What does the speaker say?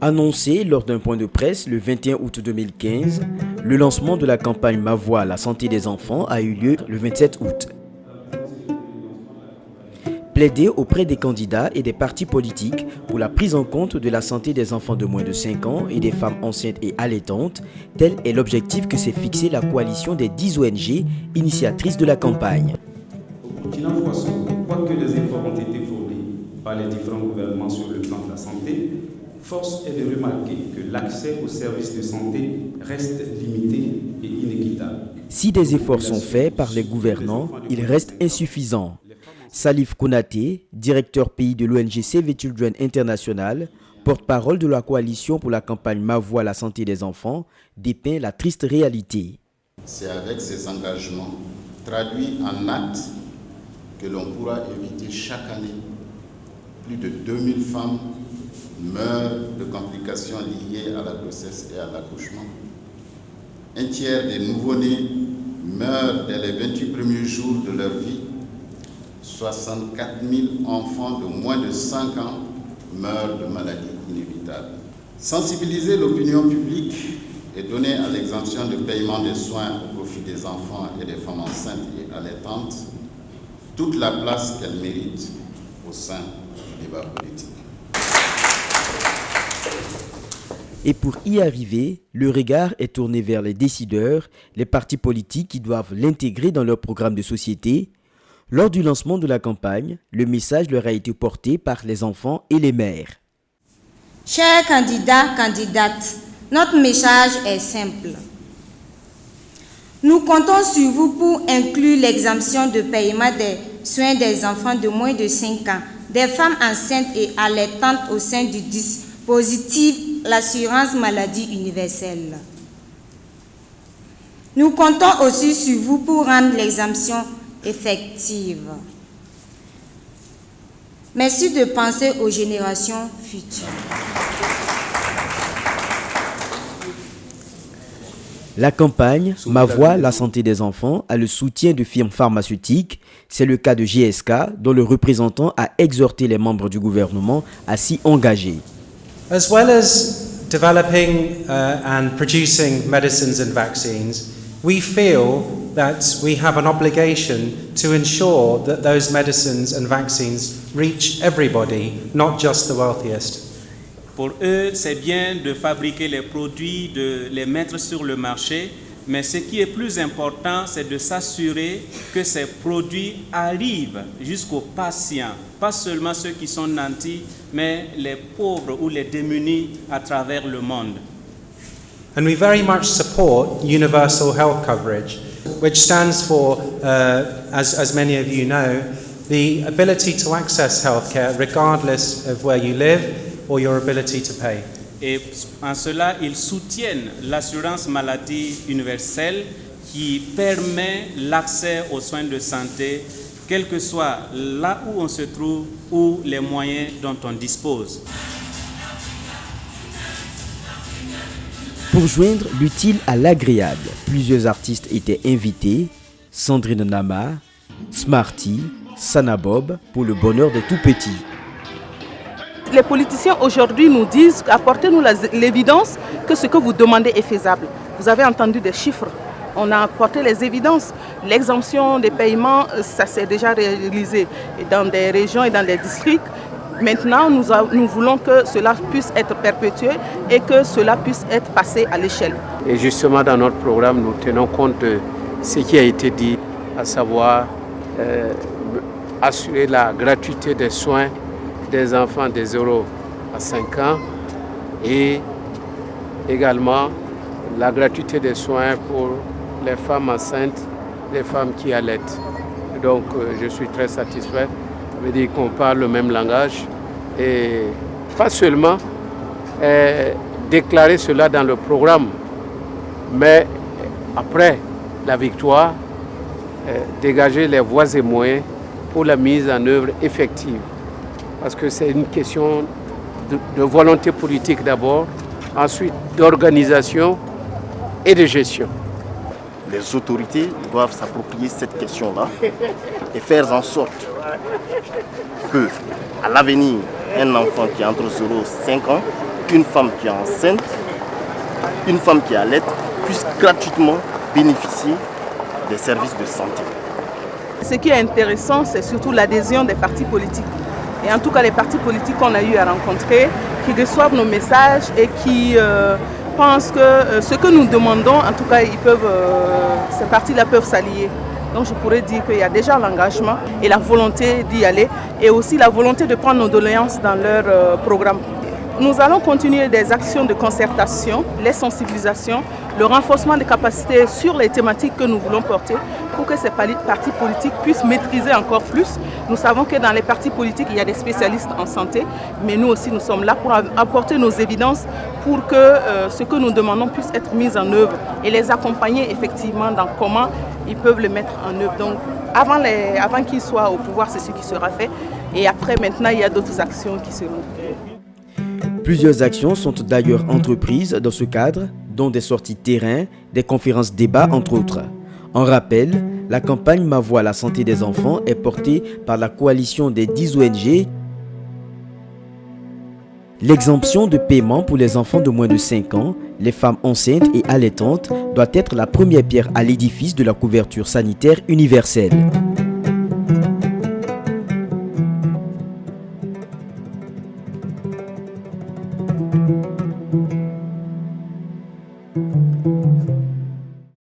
Annoncé lors d'un point de presse le 21 août 2015, le lancement de la campagne Ma Voix à la santé des enfants a eu lieu le 27 août. Plaider auprès des candidats et des partis politiques pour la prise en compte de la santé des enfants de moins de 5 ans et des femmes enceintes et allaitantes, tel est l'objectif que s'est fixé la coalition des 10 ONG initiatrices de la campagne. Au Burkina Faso, quoique des efforts ont été fournis par les différents gouvernements sur le plan de la santé, force est de remarquer que l'accès aux services de santé reste limité et inéquitable. Si des efforts sont faits par les gouvernants, ils restent insuffisants. Salif Konaté, directeur pays de l'ONG Save the Children International, porte-parole de la coalition pour la campagne Ma Voix à la santé des enfants, dépeint la triste réalité. C'est avec ces engagements traduits en actes que l'on pourra éviter chaque année plus de 2000 femmes meurent de complications liées à la grossesse et à l'accouchement. Un tiers des nouveau-nés meurent dès les 28 premiers jours de leur vie. 64 000 enfants de moins de 5 ans meurent de maladies inévitables. Sensibiliser l'opinion publique et donner à l'exemption de paiement des soins au profit des enfants et des femmes enceintes et allaitantes toute la place qu'elle mérite au sein du débat politique. Et pour y arriver, le regard est tourné vers les décideurs, les partis politiques qui doivent l'intégrer dans leur programme de société. Lors du lancement de la campagne, le message leur a été porté par les enfants et les mères. Chers candidats, candidates, notre message est simple. Nous comptons sur vous pour inclure l'exemption de paiement des soins des enfants de moins de 5 ans, des femmes enceintes et allaitantes au sein du dispositif l'assurance maladie universelle. Nous comptons aussi sur vous pour rendre l'exemption effective. Merci de penser aux générations futures. La campagne Ma Voix, la santé des enfants a le soutien de firmes pharmaceutiques. C'est le cas de GSK, dont le représentant a exhorté les membres du gouvernement à s'y engager. As well as developing and producing medicines and vaccines, we feel that we have an obligation to ensure that those medicines and vaccines reach everybody, not just the wealthiest. Pour eux, c'est bien de fabriquer les produits, de les mettre sur le marché, mais ce qui est plus important, c'est de s'assurer que ces produits arrivent jusqu'aux patients, pas seulement ceux qui sont nantis, mais les pauvres ou les démunis à travers le monde. And we very much support universal health coverage, which stands for, as many of you know, the ability to access healthcare regardless of where you live or your ability to pay. Et en cela, ils soutiennent l'assurance maladie universelle qui permet l'accès aux soins de santé, quel que soit là où on se trouve ou les moyens dont on dispose. Pour joindre l'utile à l'agréable, plusieurs artistes étaient invités. Sandrine Nama, Smarty, Sanabob pour le bonheur des tout-petits. Les politiciens aujourd'hui nous disent, apportez-nous l'évidence que ce que vous demandez est faisable. Vous avez entendu des chiffres, on a apporté les évidences. L'exemption des paiements, ça s'est déjà réalisé dans des régions et dans des districts. Maintenant, nous voulons que cela puisse être perpétué et que cela puisse être passé à l'échelle. Et justement, dans notre programme, nous tenons compte de ce qui a été dit, à savoir assurer la gratuité des soins des enfants de 0 à 5 ans et également la gratuité des soins pour les femmes enceintes, les femmes qui allaitent. Donc je suis très satisfait. Ça veut dire qu'on parle le même langage et pas seulement déclarer cela dans le programme, mais après la victoire, dégager les voies et moyens pour la mise en œuvre effective. Parce que c'est une question de volonté politique d'abord, ensuite d'organisation et de gestion. Les autorités doivent s'approprier cette question-là et faire en sorte que, à l'avenir, un enfant qui est entre 0 et 5 ans qu'une femme qui est enceinte, une femme qui allait puisse gratuitement bénéficier des services de santé. Ce qui est intéressant, c'est surtout l'adhésion des partis politiques. Et en tout cas, les partis politiques qu'on a eu à rencontrer, qui reçoivent nos messages et qui pensent que ce que nous demandons, en tout cas, ces partis-là peuvent s'allier. Donc je pourrais dire qu'il y a déjà l'engagement et la volonté d'y aller et aussi la volonté de prendre nos doléances dans leur programme. Nous allons continuer des actions de concertation, les sensibilisations, le renforcement des capacités sur les thématiques que nous voulons porter pour que ces partis politiques puissent maîtriser encore plus. Nous savons que dans les partis politiques, il y a des spécialistes en santé, mais nous aussi, nous sommes là pour apporter nos évidences pour que ce que nous demandons puisse être mis en œuvre et les accompagner effectivement dans comment ils peuvent le mettre en œuvre. Donc, avant qu'ils soient au pouvoir, c'est ce qui sera fait. Et après, maintenant, il y a d'autres actions qui seront faites. Plusieurs actions sont d'ailleurs entreprises dans ce cadre, dont des sorties terrain, des conférences-débats, entre autres. En rappel, la campagne Ma Voix à la santé des enfants est portée par la coalition des 10 ONG. L'exemption de paiement pour les enfants de moins de 5 ans, les femmes enceintes et allaitantes doit être la première pierre à l'édifice de la couverture sanitaire universelle.